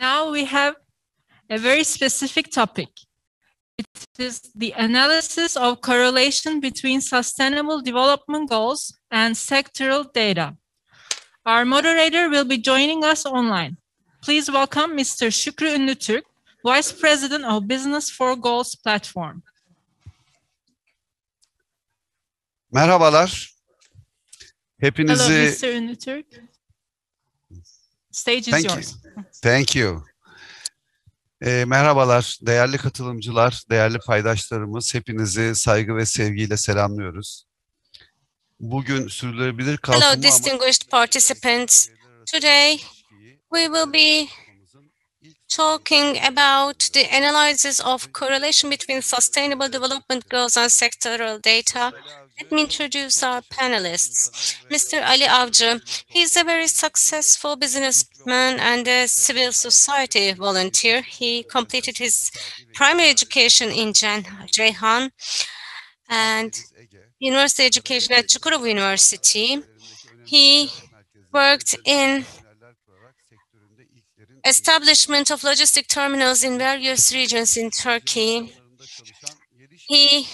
Now we have a very specific topic. It is the analysis of correlation between Sustainable Development Goals and sectoral data. Our moderator will be joining us online. Please welcome Mr. Şükrü Ünlütürk, Vice President of Business for Goals Platform. Merhabalar. Hepinizi... Hello, Mr. Ünlütürk. Stage is yours. Thank you. Merhabalar, değerli katılımcılar, değerli paydaşlarımız. Hepinizi saygı ve sevgiyle selamlıyoruz. Bugün sürdürülebilir kalkınma... Hello, distinguished participants. Today, we will be talking about the analysis of correlation between Sustainable Development Goals and sectoral data. Let me introduce our panelists. Mr. Ali Avcı, he's a very successful businessman and a civil society volunteer. He completed his primary education in Ceyhan and university education at Çukurova University. He worked in establishment of logistic terminals in various regions in Turkey. He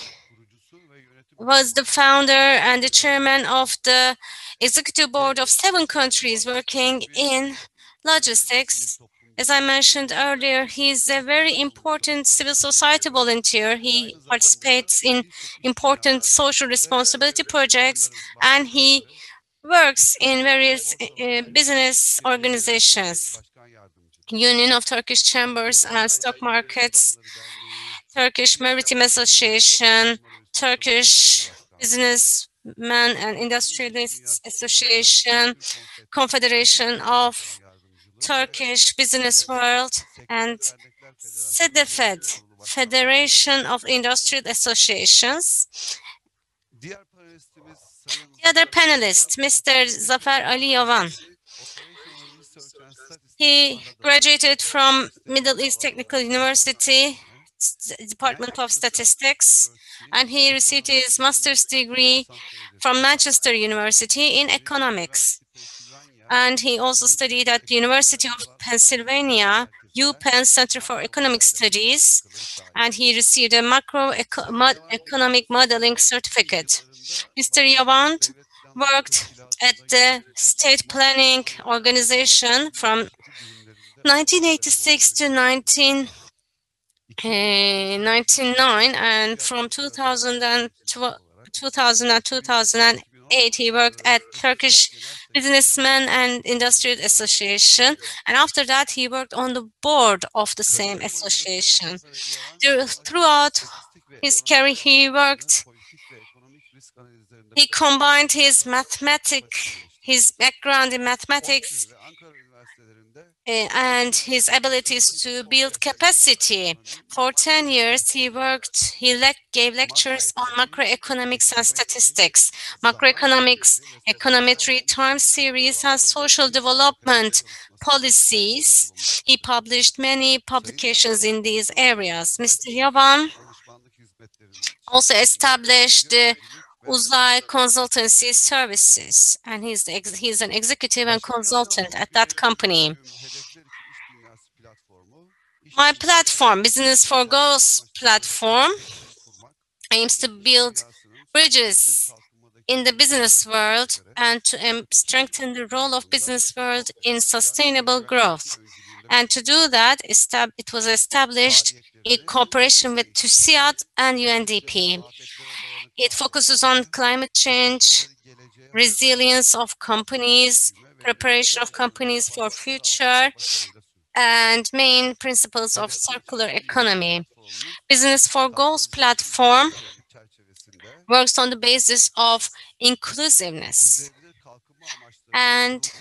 was the founder and the chairman of the executive board of 7 countries working in logistics. As I mentioned earlier, he's a very important civil society volunteer. He participates in important social responsibility projects, and he works in various business organizations. Union of Turkish Chambers and Stock Markets, Turkish Maritime Association, Turkish Businessmen and Industrialists Association, Confederation of Turkish Business World, and Hedefleri, Federation of Industrial Associations. The other panelist, Mr. Zafer Ali Yavan. He graduated from Middle East Technical University, Department of Statistics, and he received his master's degree from Manchester University in economics. And he also studied at the University of Pennsylvania, UPenn Center for Economic Studies, and he received a macroeconomic modeling certificate. Mr. Yavan worked at the State Planning Organization from 1986 to 1999, and from 2000 and 2008 he worked at Turkish Businessmen and Industrial Association, and after that he worked on the board of the same association. Throughout his career he combined his background in mathematics and his abilities to build capacity. For 10 years, he gave lectures on macroeconomics and statistics, macroeconomics, econometry, time series, and social development policies. He published many publications in these areas. Mr. Yavan also established the Uzay Consultancy Services, and he's an executive and consultant at that company. My platform, Business for Goals platform, aims to build bridges in the business world and to strengthen the role of business world in sustainable growth. And to do that, it was established in cooperation with TÜSİAD and UNDP. It focuses on climate change, resilience of companies, preparation of companies for future, and main principles of circular economy. Business for Goals platform works on the basis of inclusiveness, and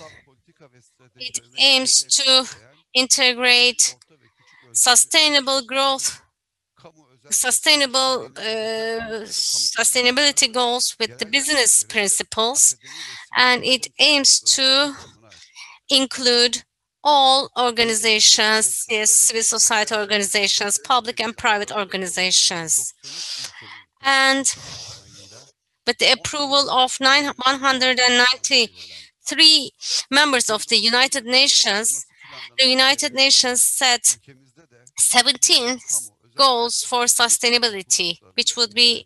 it aims to integrate sustainable growth, sustainability goals with the business principles, and it aims to include all organizations, civil society organizations, public and private organizations. And with the approval of 193 members of the United Nations, the United Nations set 17 goals for sustainability, which would be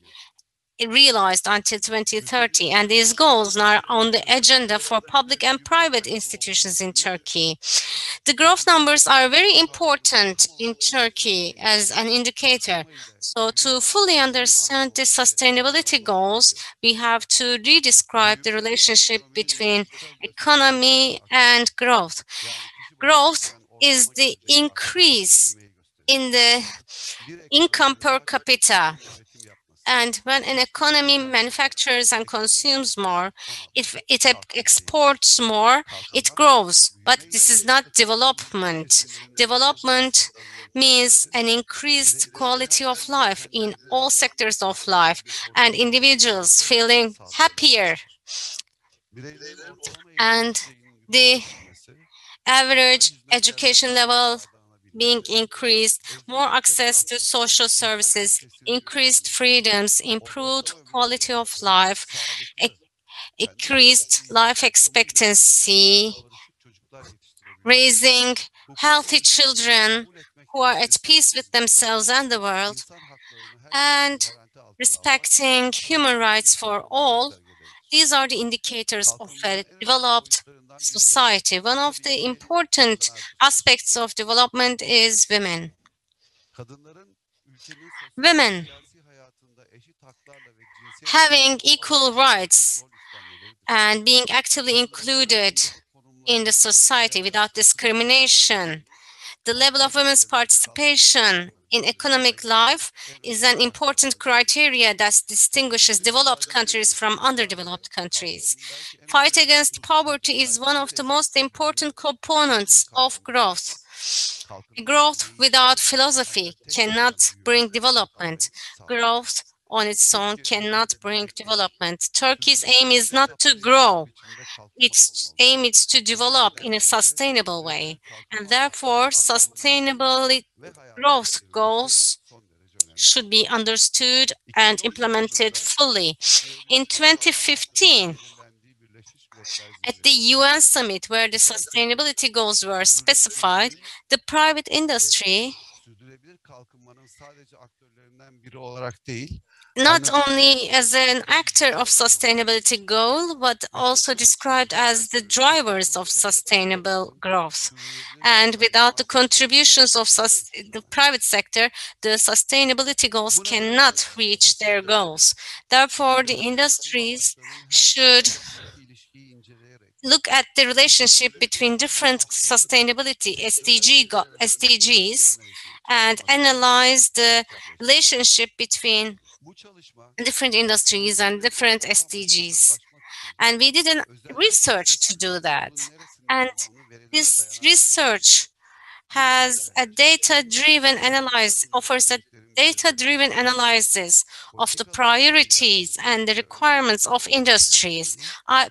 realized until 2030, and these goals are on the agenda for public and private institutions in Turkey. The growth numbers are very important in Turkey as an indicator. So to fully understand the sustainability goals, we have to redescribe the relationship between economy and growth. Growth is the increase in the income per capita. And when an economy manufactures and consumes more, if it exports more, it grows. But this is not development. Development means an increased quality of life in all sectors of life and individuals feeling happier. And the average education level being increased, more access to social services, increased freedoms, improved quality of life, increased life expectancy, raising healthy children who are at peace with themselves and the world, and respecting human rights for all. These are the indicators of a developed society. One of the important aspects of development is women. Women having equal rights and being actively included in the society without discrimination. The level of women's participation in economic life is an important criteria that distinguishes developed countries from underdeveloped countries. Fight against poverty is one of the most important components of growth. Growth without philosophy cannot bring development. Growth on its own cannot bring development. Turkey's aim is not to grow. Its aim is to develop in a sustainable way, and therefore sustainable growth goals should be understood and implemented fully. In 2015, at the UN summit where the sustainability goals were specified, the private industry not only as an actor of sustainability goal, but also described as the drivers of sustainable growth. And without the contributions of the private sector, the sustainability goals cannot reach their goals. Therefore, the industries should look at the relationship between different sustainability SDGs and analyze the relationship between different industries and different SDGs. And we did research to do that. And this research has a data-driven analysis, offers a data-driven analysis of the priorities and the requirements of industries.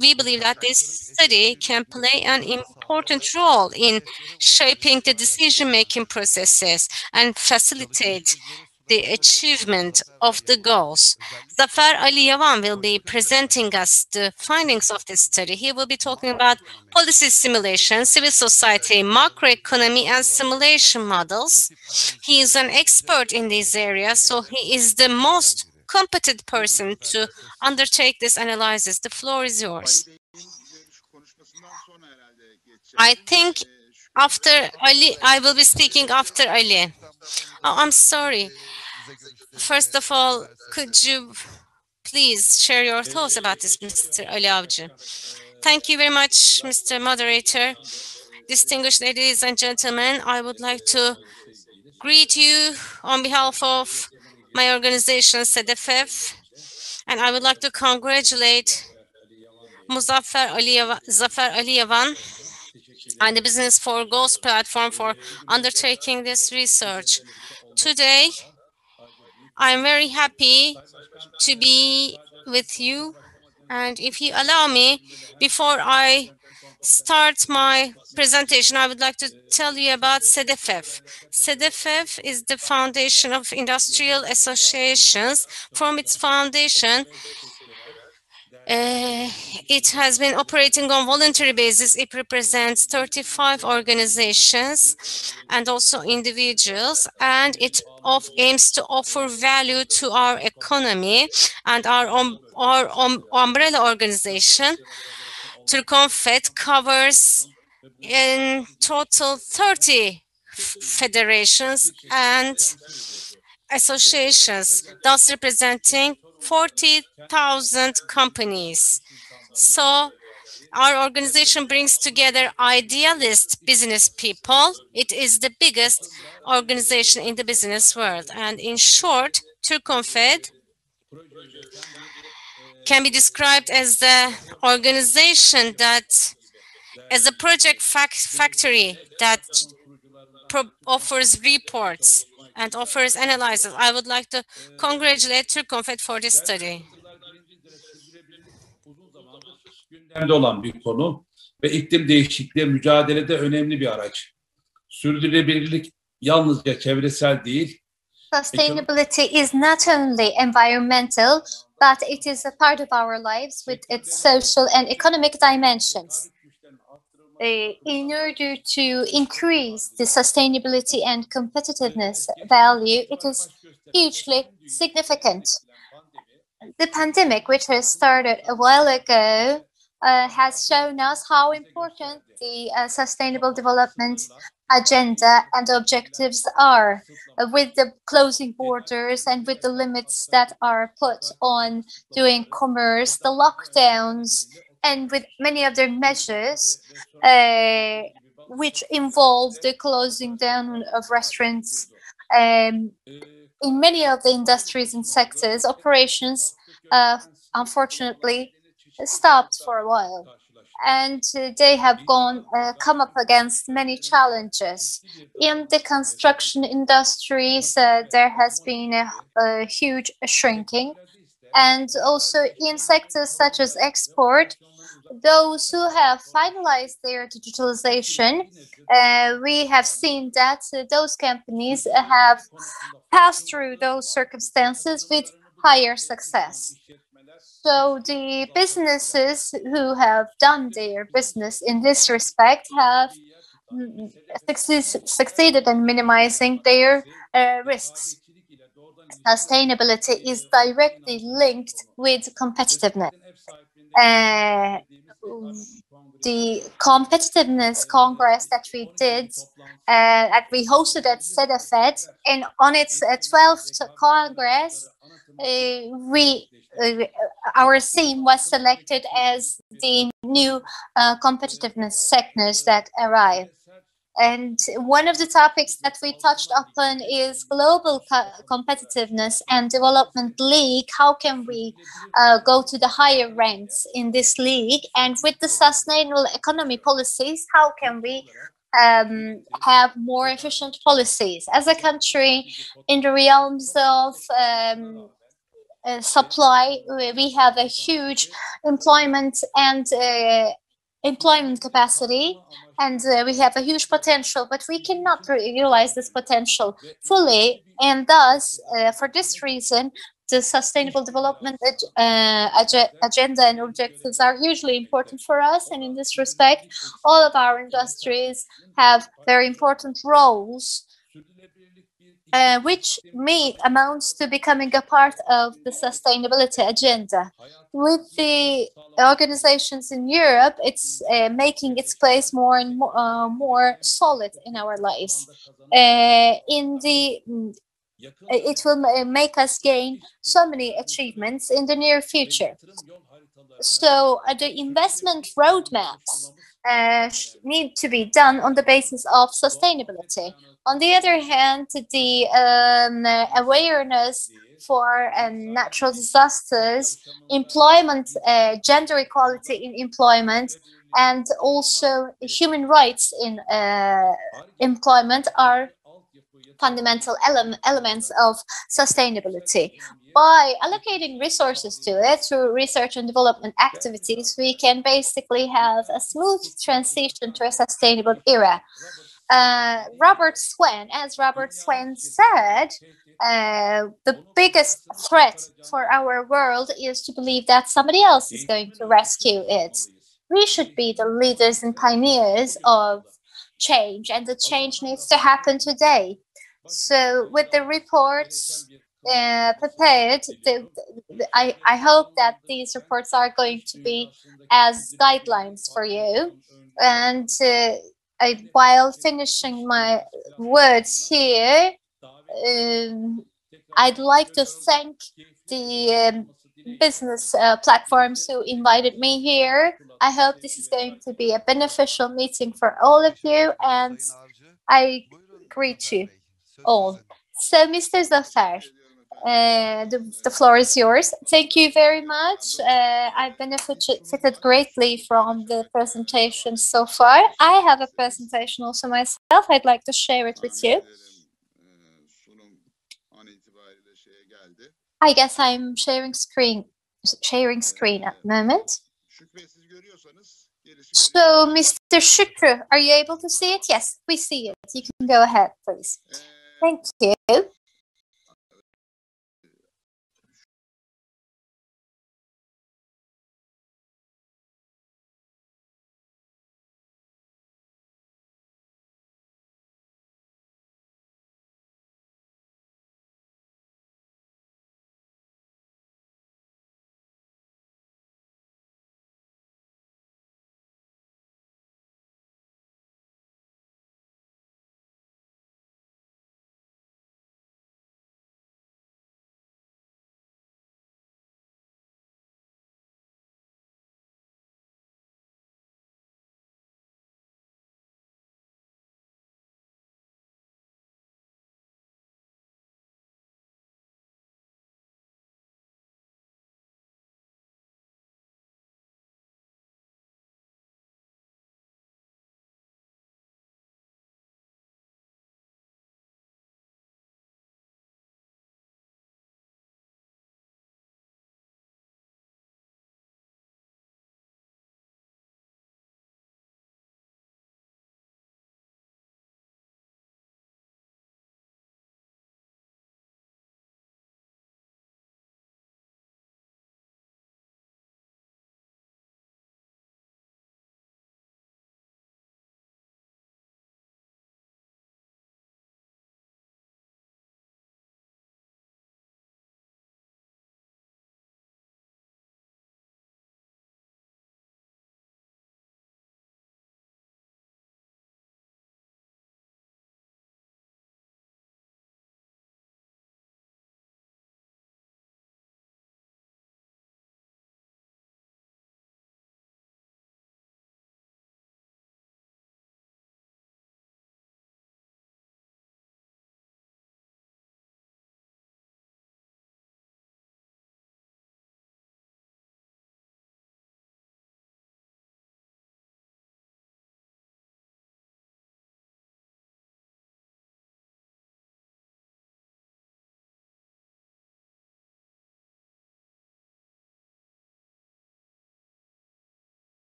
We believe that this study can play an important role in shaping the decision-making processes and facilitate the achievement of the goals. Zafer Ali Yavan will be presenting us the findings of this study. He will be talking about policy simulation, civil society, macroeconomy, and simulation models. He is an expert in these areas, so he is the most competent person to undertake this analysis. The floor is yours. I think after Ali, I will be speaking after Ali. Oh, I'm sorry. First of all, could you please share your thoughts about this, Mr. Ali Avcı? Thank you very much, Mr. Moderator. Distinguished ladies and gentlemen, I would like to greet you on behalf of my organization, SEDEFEF, and I would like to congratulate Zafer Ali Yavan and the Business for Goals platform for undertaking this research. Today, I'm very happy to be with you, and if you allow me, before I start my presentation, I would like to tell you about SEDEFEF. SEDEFEF is the Foundation of Industrial Associations. From its foundation, It has been operating on voluntary basis. It represents 35 organizations and also individuals, and it aims to offer value to our economy. And our umbrella organization, Turkonfed, covers in total 30 federations and associations, thus representing 40,000 companies. So our organization brings together idealist business people. It is the biggest organization in the business world. And in short, Turkonfed can be described as the organization that, as a project factory that offers reports and offers analysis. I would like to congratulate Turkonfed for this study. Gündemde olan bir konu ve iklim değişikliği mücadelede önemli bir araç. Sürdürülebilirlik yalnızca çevresel değil. Sustainability is not only environmental, but it is a part of our lives with its social and economic dimensions. In order to increase the sustainability and competitiveness value, it is hugely significant. The pandemic, which has started a while ago, has shown us how important the Sustainable Development Agenda and objectives are, with the closing borders and with the limits that are put on doing commerce, the lockdowns, and with many other measures which involve the closing down of restaurants. In many of the industries and sectors, operations unfortunately stopped for a while, and they have come up against many challenges. In the construction industries, there has been a huge shrinking, and also in sectors such as export, those who have finalized their digitalization, we have seen that those companies have passed through those circumstances with higher success. So the businesses who have done their business in this respect have succeeded in minimizing their risks. Sustainability is directly linked with competitiveness. The competitiveness congress that we did, that we hosted at Sedefed, and on its 12th congress, our theme was selected as the new competitiveness sectors that arrive. And one of the topics that we touched upon is global competitiveness and development league. How can we go to the higher ranks in this league? And with the sustainable economy policies, how can we have more efficient policies? As a country, in the realms of supply, we have a huge employment and employment capacity, and we have a huge potential, but we cannot realize this potential fully. And thus, for this reason, the Sustainable Development Agenda and objectives are hugely important for us. And in this respect, all of our industries have very important roles, which may amounts to becoming a part of the sustainability agenda. With the organizations in Europe, it's making its place more and more solid in our lives. It will make us gain so many achievements in the near future. So the investment roadmaps need to be done on the basis of sustainability. On the other hand, the awareness for natural disasters, employment, gender equality in employment, and also human rights in employment are fundamental elements of sustainability. By allocating resources to it through research and development activities, we can basically have a smooth transition to a sustainable era. Robert Swen, as Robert Swen said, the biggest threat for our world is to believe that somebody else is going to rescue it. We should be the leaders and pioneers of change, and the change needs to happen today. So with the reports prepared, I hope that these reports are going to be as guidelines for you. And while finishing my words here, I'd like to thank the business platforms who invited me here. I hope this is going to be a beneficial meeting for all of you, and I greet you all. So, Mr. Zafer, the floor is yours. Thank you very much. I benefited greatly from the presentation so far. I have a presentation also myself. I'd like to share it with you. I guess I'm sharing screen at the moment. So, Mr. Şükrü, are you able to see it? Yes, we see it. You can go ahead, please. Thank you.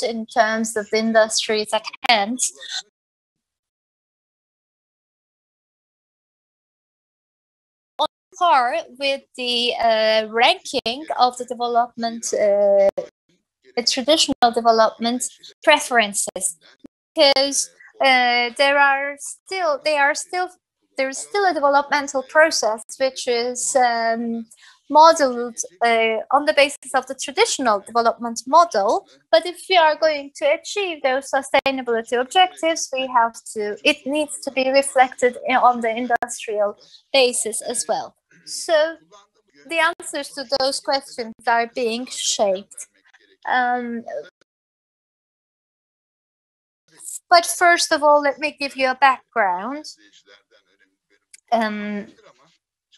In terms of industries at hand. On par with the ranking of the development, traditional development preferences, because there is still a developmental process which is modeled on the basis of the traditional development model. But if we are going to achieve those sustainability objectives, it needs to be reflected on the industrial basis as well. So the answers to those questions are being shaped. But first of all, let me give you a background.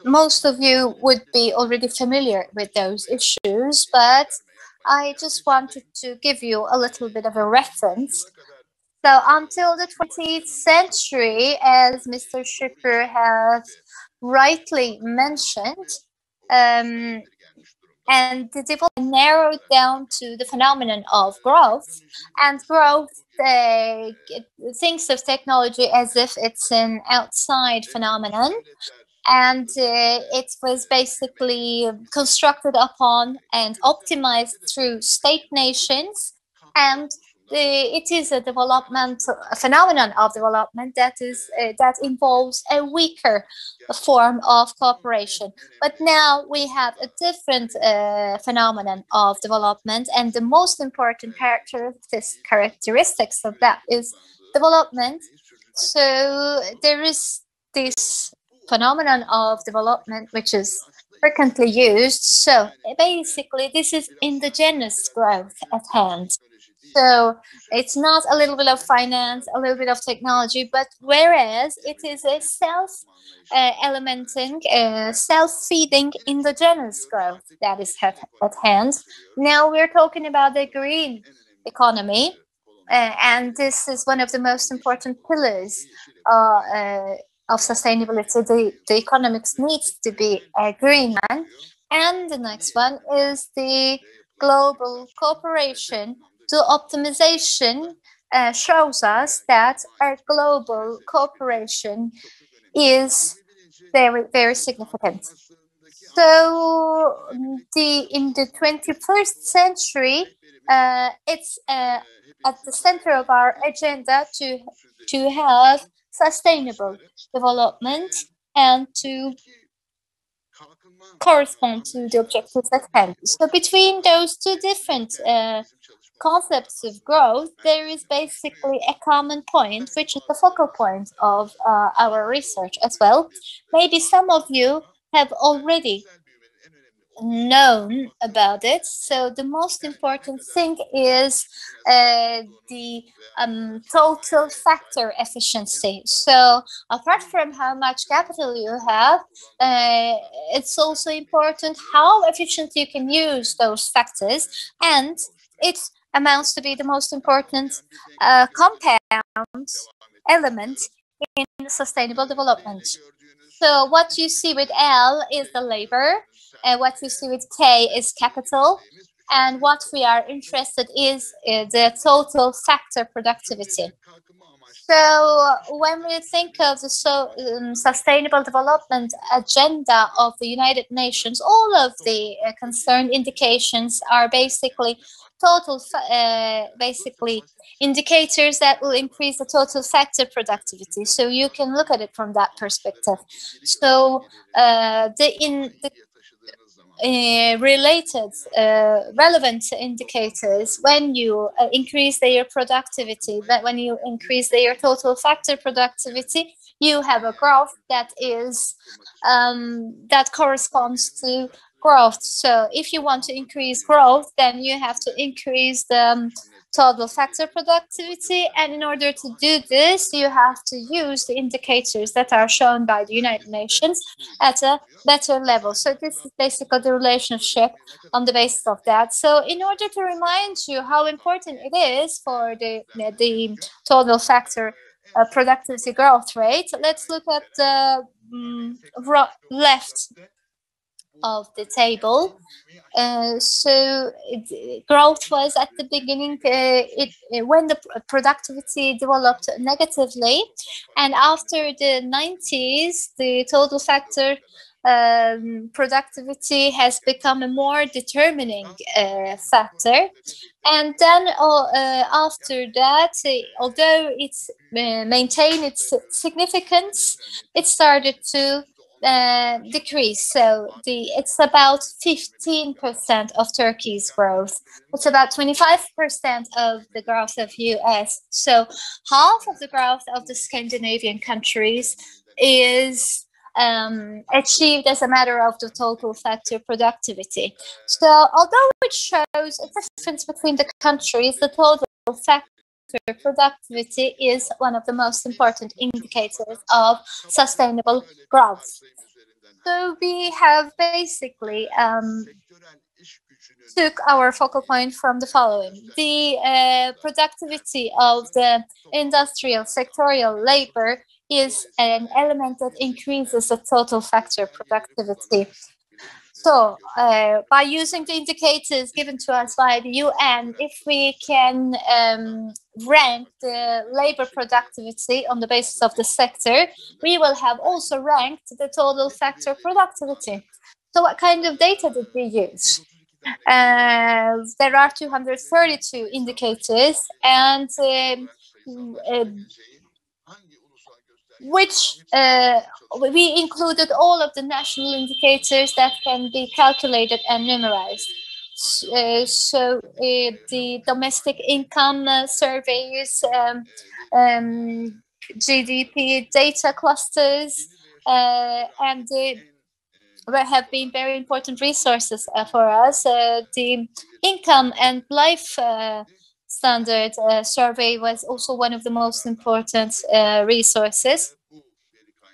Most of you would be already familiar with those issues, but I just wanted to give you a little bit of a reference. So until the 20th century, as Mr. Schipper has rightly mentioned, and the development narrowed down to the phenomenon of growth, and growth thinks of technology as if it's an outside phenomenon, and it was basically constructed upon and optimized through state nations, and it is a phenomenon of development that involves a weaker form of cooperation. But now we have a different phenomenon of development, and the most important characteristics of that is development. So there is this phenomenon of development which is frequently used. So basically this is indigenous growth at hand. So it's not a little bit of finance, a little bit of technology, but whereas it is a self-elementing, self-feeding indigenous growth that is at hand. Now we're talking about the green economy, and this is one of the most important pillars of sustainability. The economics needs to be a green one. And the next one is the global cooperation. The optimization shows us that our global cooperation is very, very significant. So in the 21st century, it's at the center of our agenda to have sustainable development and to correspond to the objectives at hand. So between those two different concepts of growth, there is basically a common point, which is the focal point of our research as well. Maybe some of you have already known about it. So the most important thing is the total factor efficiency. So apart from how much capital you have, it's also important how efficiently you can use those factors, and it amounts to be the most important compound element in sustainable development. So what you see with L is the labor, and what you see with K is capital, and what we are interested is the total factor productivity. So when we think of the sustainable development agenda of the United Nations, all of the concerned indications are basically indicators that will increase the total factor productivity. So you can look at it from that perspective. So related relevant indicators, when you increase their productivity, when you increase their total factor productivity, you have a growth that is that corresponds to growth. So if you want to increase growth, then you have to increase the total factor productivity, and in order to do this, you have to use the indicators that are shown by the United Nations at a better level. So this is basically the relationship on the basis of that. So in order to remind you how important it is for the total factor productivity growth rate, let's look at the left of the table. So growth was at the beginning when the productivity developed negatively, and after the 90s, the total factor productivity has become a more determining factor. And then after that, although it's maintained its significance, it started to decrease. So it's about 15% of Turkey's growth. It's about 25% of the growth of US. So half of the growth of the Scandinavian countries is achieved as a matter of the total factor productivity. So although it shows a difference between the countries, the total factor productivity is one of the most important indicators of sustainable growth. So we have basically took our focal point from the following: the productivity of the industrial sectorial labor is an element that increases the total factor productivity. So by using the indicators given to us by the UN, if we can rank the labor productivity on the basis of the sector, we will have also ranked the total factor productivity. So what kind of data did we use? There are 232 indicators, and which we included all of the national indicators that can be calculated and memorized. So the domestic income surveys, GDP data clusters, and have been very important resources for us. The income and life standard survey was also one of the most important resources.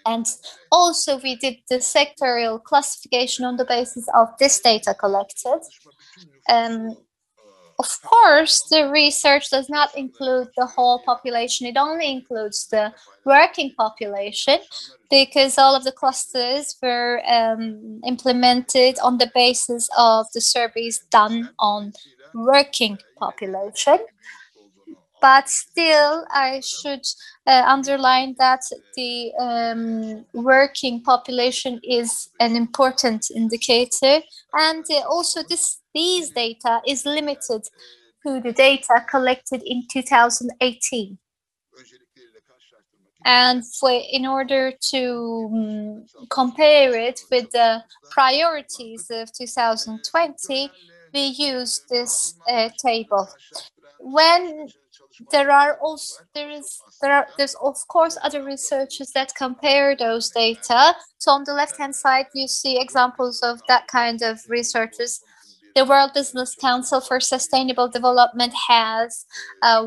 And also we did the sectorial classification on the basis of this data collected. Of course, the research does not include the whole population. It only includes the working population, because all of the clusters were implemented on the basis of the surveys done on working population. But still, I should underline that the working population is an important indicator, and also these data is limited to the data collected in 2018. And in order to compare it with the priorities of 2020, we use this table. When there's of course other researchers that compare those data. So on the left-hand side, you see examples of that kind of researchers. The World Business Council for Sustainable Development has a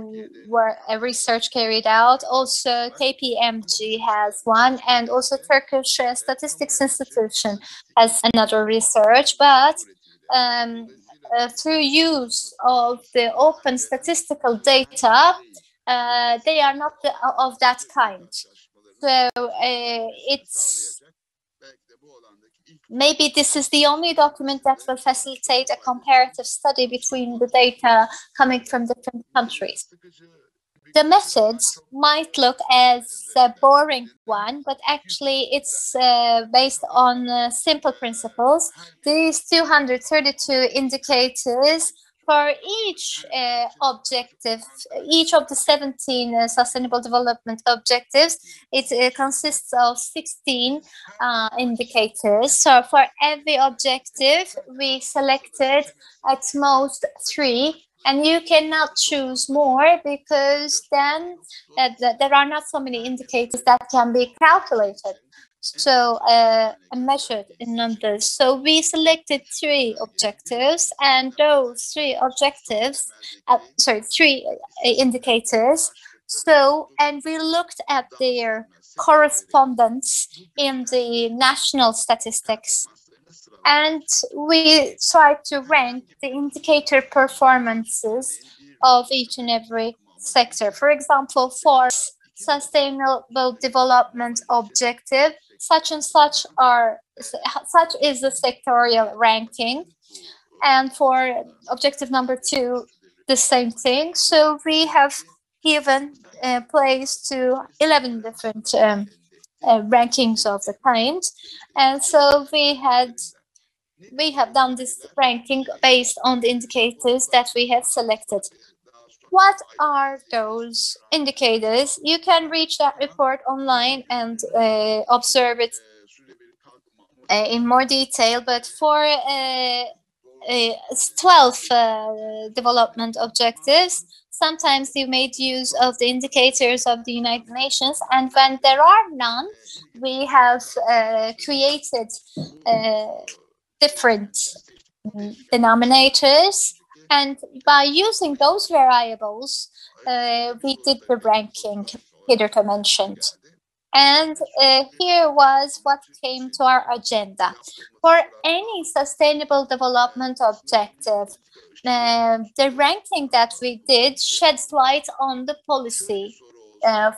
research carried out. Also, KPMG has one, and also Turkish Statistics Institution has another research. But through use of the open statistical data, they are not of that kind. So maybe this is the only document that will facilitate a comparative study between the data coming from different countries. The methods might look as a boring one, but actually it's based on simple principles. These 232 indicators for each objective, each of the 17 Sustainable Development Objectives, it consists of 16 indicators. So for every objective, we selected at most 3. And you cannot choose more, because then there are not so many indicators that can be calculated, so measured in numbers. So we selected 3 objectives, and those 3 objectives, 3 indicators. So, and we looked at their correspondence in the national statistics. And we try to rank the indicator performances of each and every sector. For example, for sustainable development objective, such and such is the sectorial ranking. And for objective number 2, the same thing. So we have given place to 11 different rankings of the kind. And so we have done this ranking based on the indicators that we have selected. What are those indicators? You can reach that report online and observe it in more detail, but for 12 development objectives, sometimes you made use of the indicators of the United Nations, and when there are none, we have created different denominators, and by using those variables, we did the ranking hitherto mentioned. And here was what came to our agenda. For any sustainable development objective, the ranking that we did sheds light on the policy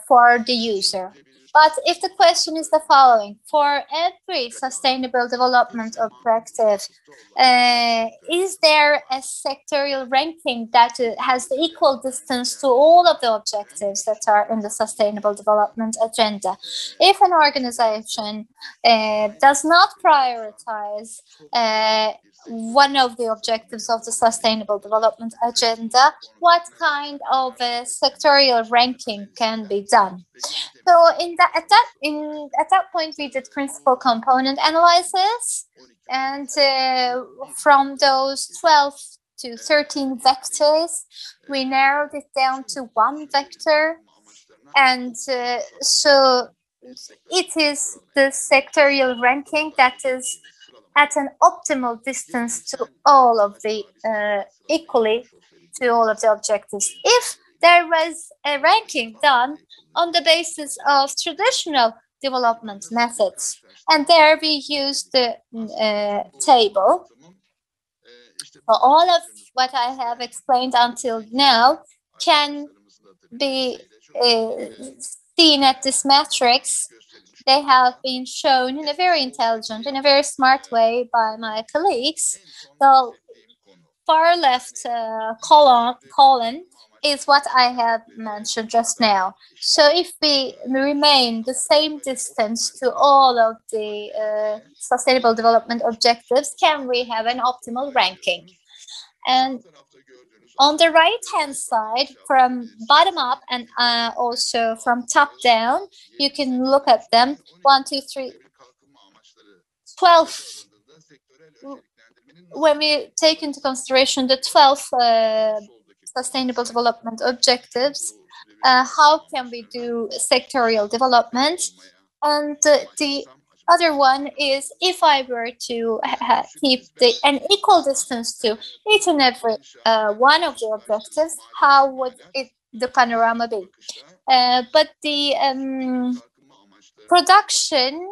for the user. But if the question is the following, for every sustainable development objective, is there a sectorial ranking that has the equal distance to all of the objectives that are in the sustainable development agenda? If an organization does not prioritize one of the objectives of the sustainable development agenda, what kind of a sectorial ranking can be done? So at that point, we did principal component analysis, and from those 12 to 13 vectors, we narrowed it down to one vector, and so it is the sectorial ranking that is at an optimal distance to all of the equally to all of the objectives. If there was a ranking done on the basis of traditional development methods, and there we used the table. So all of what I have explained until now can be seen at this matrix. They have been shown in a very intelligent, in a very smart way by my colleagues. The far left column is what I have mentioned just now. So if we remain the same distance to all of the sustainable development objectives, can we have an optimal ranking? And on the right-hand side, from bottom up and also from top down, you can look at them. 1, 2, 3, 12. When we take into consideration the 12 sustainable development objectives, how can we do sectorial development? And the other one is, if I were to keep an equal distance to each and every one of the objectives, how would the panorama be? But the production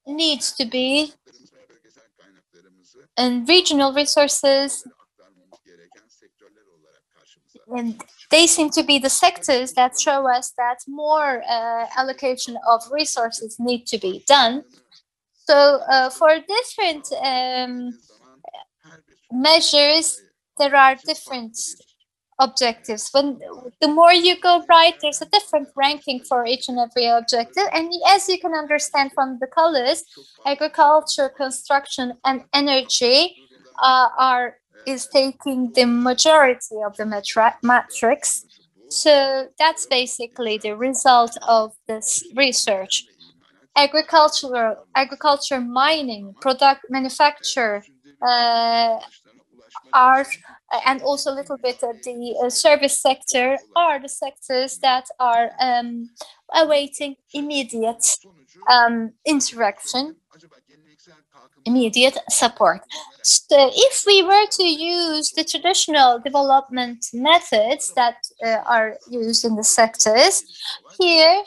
needs to be, and regional resources, and they seem to be the sectors that show us that more allocation of resources need to be done. So for different measures, there are different objectives. When the more you go right, there's a different ranking for each and every objective. And as you can understand from the colors, agriculture, construction, and energy is taking the majority of the matrix. So that's basically the result of this research. Agriculture, mining, product manufacture, are, and also a little bit of the service sector, are the sectors that are awaiting immediate interaction, immediate support. So if we were to use the traditional development methods that are used in the sectors, here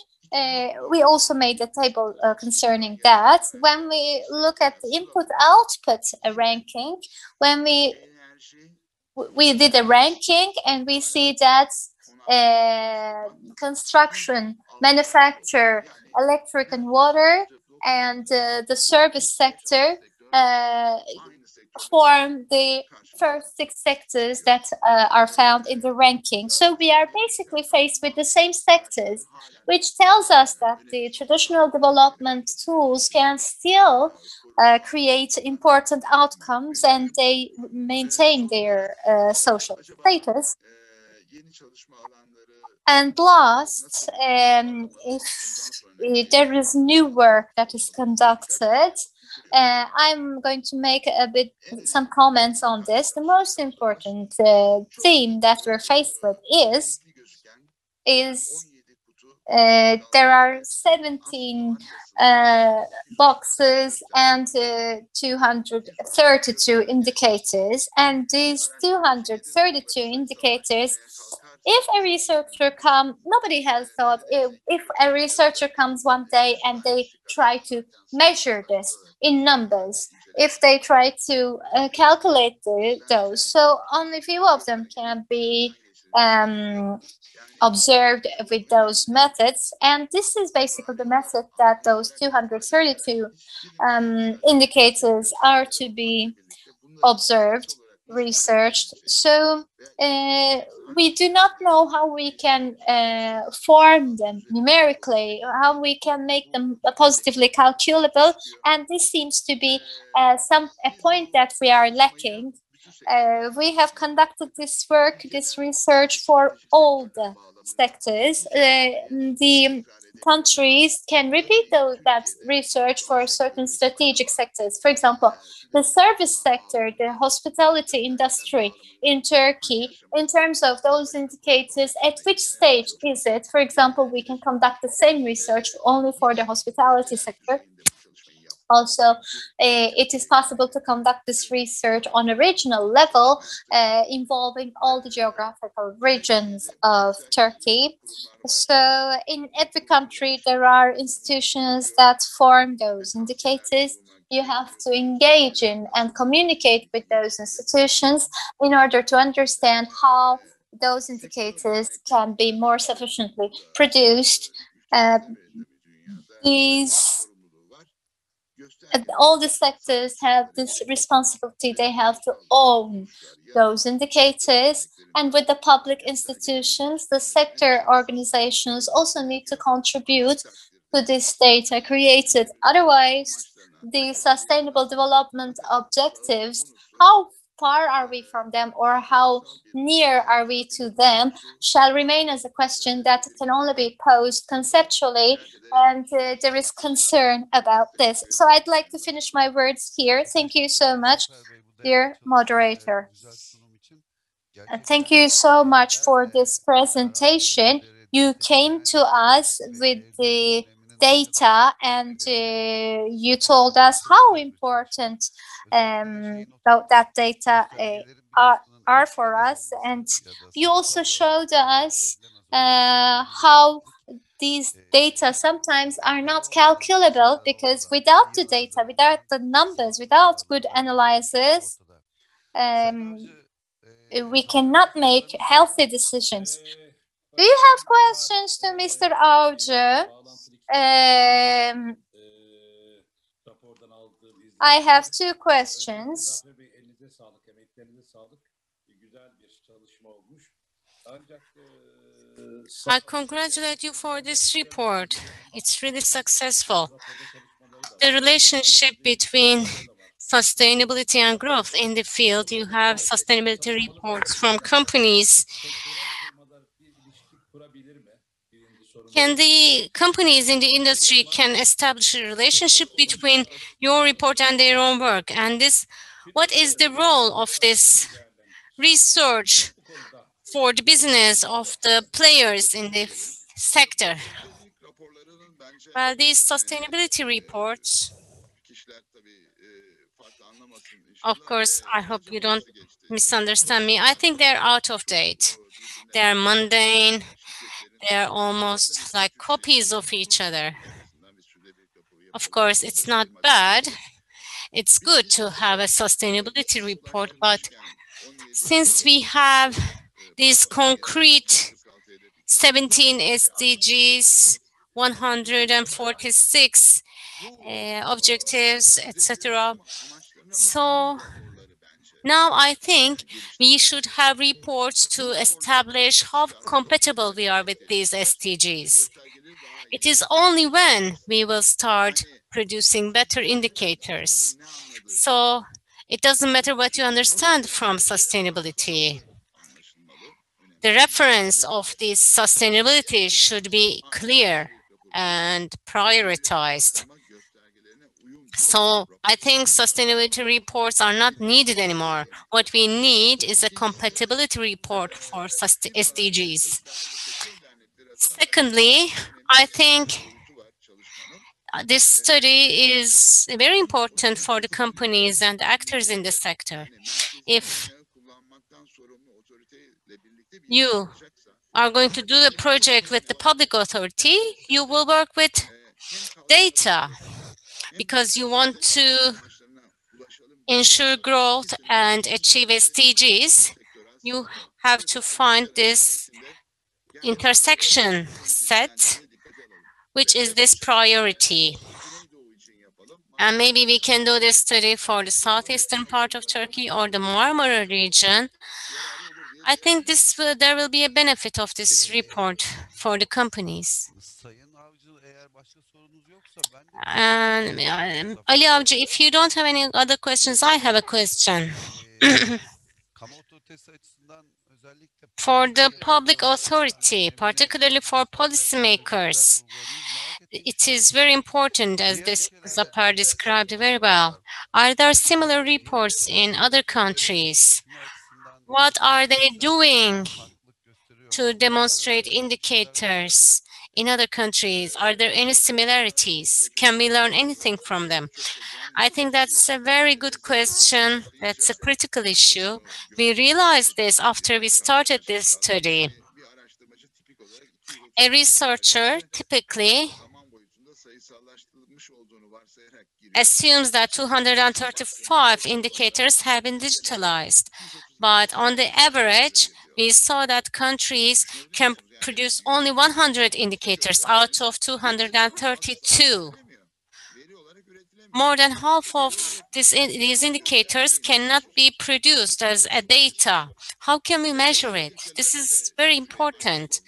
we also made a table concerning that. When we look at the input-output ranking, when we did a ranking, and we see that construction, manufacture, electric and water, and the service sector form the first 6 sectors that are found in the ranking. So we are basically faced with the same sectors, which tells us that the traditional development tools can still create important outcomes, and they maintain their social status. And last, if there is new work that is conducted, I'm going to make some comments on this. The most important theme that we're faced with is there are 17 boxes and 232 indicators, and these 232 indicators, if a researcher comes, nobody has thought if a researcher comes one day and they try to measure this in numbers, if they try to calculate those, so only few of them can be observed with those methods. And this is basically the method that those 232 indicators are to be observed, researched. So we do not know how we can form them numerically, how we can make them positively calculable, and this seems to be a point that we are lacking. We have conducted this work, this research for all the sectors. The countries can repeat that research for certain strategic sectors. For example, the service sector, the hospitality industry in Turkey, in terms of those indicators, at which stage is it? For example, we can conduct the same research only for the hospitality sector. Also, it is possible to conduct this research on a regional level, involving all the geographical regions of Turkey. So in every country, there are institutions that form those indicators. You have to engage in and communicate with those institutions in order to understand how those indicators can be more sufficiently produced. All the sectors have this responsibility. They have to own those indicators. And with the public institutions, the sector organizations also need to contribute to this data created. Otherwise, the sustainable development objectives, how far are we from them or how near are we to them, shall remain as a question that can only be posed conceptually, and there is concern about this. So I'd like to finish my words here. Thank you so much, dear moderator. Thank you so much for this presentation. You came to us with the data, and you told us how important that data are for us, and you also showed us how these data sometimes are not calculable, because without the data, without the numbers, without good analysis, we cannot make healthy decisions. Do you have questions to Mr. Avcı? I have two questions. I congratulate you for this report. It's really successful. The relationship between sustainability and growth in the field, you have sustainability reports from companies. Can the companies in the industry can establish a relationship between your report and their own work? And what is the role of this research for the business of the players in the sector? Well, these sustainability reports, of course, I hope you don't misunderstand me. I think they're out of date. They're mundane. They're almost like copies of each other. Of course, it's not bad. It's good to have a sustainability report, but since we have these concrete 17 SDGs, 146 objectives, etc. So now I think we should have reports to establish how compatible we are with these SDGs. It is only when we will start producing better indicators. So it doesn't matter what you understand from sustainability. the reference of this sustainability should be clear and prioritized. So I think sustainability reports are not needed anymore. What we need is a compatibility report for SDGs. Secondly, I think this study is very important for the companies and actors in the sector. If you are going to do the project with the public authority, you will work with data because you want to ensure growth and achieve SDGs. You have to find this intersection set, which is this priority. And maybe we can do this study for the southeastern part of Turkey or the Marmara region. I think there will be a benefit of this report for the companies. And Ali Avcı, if you don't have any other questions, I have a question. For the public authority, particularly for policymakers, it is very important, as this Zafer described very well. Are there similar reports in other countries? What are they doing to demonstrate indicators in other countries? Are there any similarities? Can we learn anything from them? I think that's a very good question. That's a critical issue. We realized this after we started this study. A researcher typically assumes that 235 indicators have been digitalized. But on the average, we saw that countries can produce only 100 indicators out of 232. More than half of these indicators cannot be produced as a data. How can we measure it? This is very important.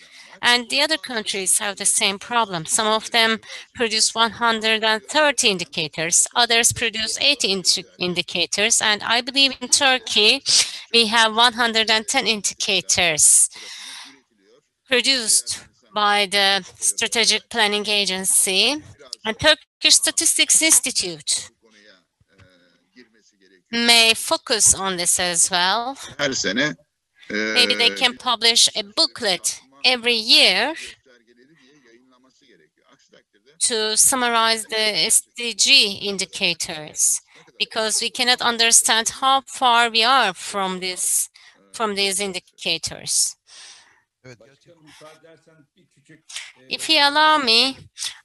And the other countries have the same problem. Some of them produce 130 indicators, others produce 80 indicators, and I believe in Turkey we have 110 indicators produced by the Strategic Planning Agency and Turkish Statistics Institute may focus on this as well. Maybe they can publish a booklet every year to summarize the SDG indicators, because we cannot understand how far we are from these indicators. If you allow me,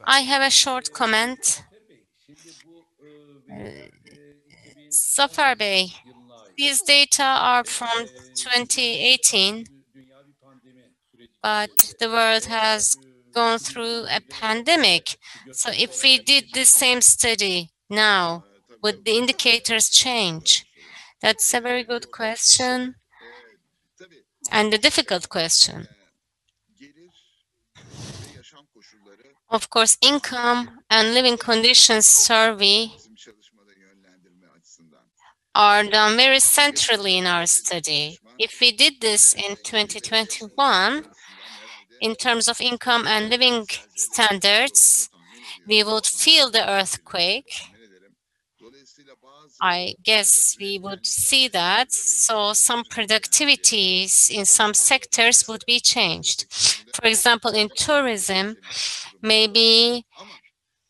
I have a short comment. Zafer Bey, these data are from 2018, but the world has gone through a pandemic. So if we did the same study now, would the indicators change? That's a very good question and a difficult question. Of course, income and living conditions survey are done very centrally in our study. If we did this in 2021, in terms of income and living standards, we would feel the earthquake. I guess we would see that. So some productivities in some sectors would be changed. For example, in tourism, maybe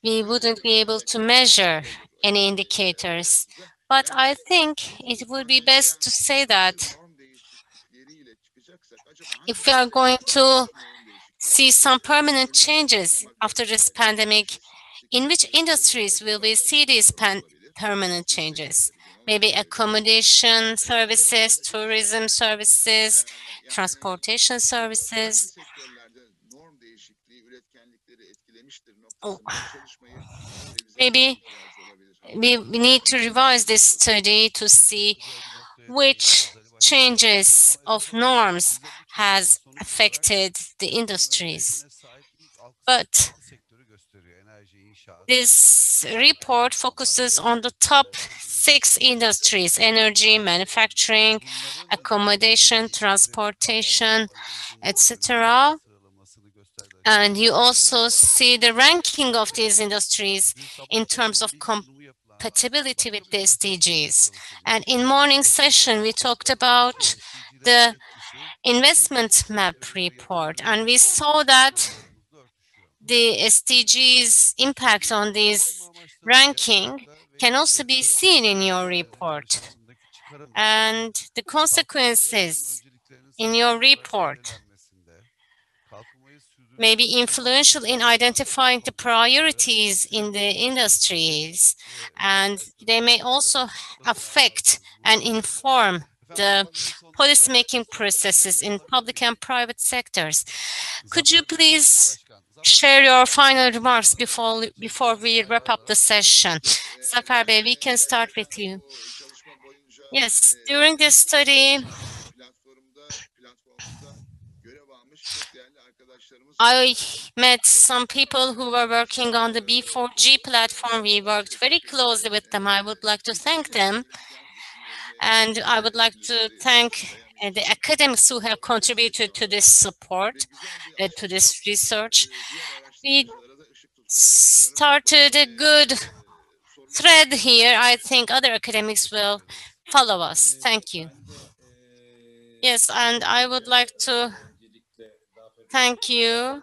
we wouldn't be able to measure any indicators. But I think it would be best to say that if we are going to see some permanent changes after this pandemic, in which industries will we see these permanent changes? Maybe accommodation services, tourism services, transportation services. Maybe we need to revise this study to see which changes of norms has affected the industries. But this report focuses on the top 6 industries: energy, manufacturing, accommodation, transportation, etc. And you also see the ranking of these industries in terms of compatibility with the SDGs. And in morning session, we talked about the investment map report, and we saw that the SDGs impact on this ranking can also be seen in your report. And the consequences in your report may be influential in identifying the priorities in the industries, and they may also affect and inform the policymaking processes in public and private sectors. Could you please share your final remarks before we wrap up the session? Zafer Bey, we can start with you. Yes, during this study, I met some people who were working on the B4G platform. We worked very closely with them. I would like to thank them. And I would like to thank the academics who have contributed to this support, to this research. We started a good thread here. I think other academics will follow us. Thank you. Yes, and I would like to thank you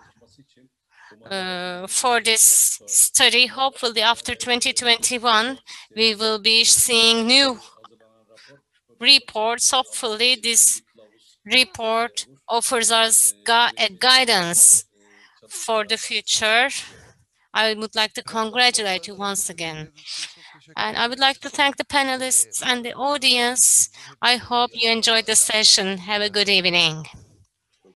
for this study. Hopefully after 2021, we will be seeing new reports. Hopefully this report offers us a guidance for the future. I would like to congratulate you once again. And I would like to thank the panelists and the audience. I hope you enjoyed the session. Have a good evening.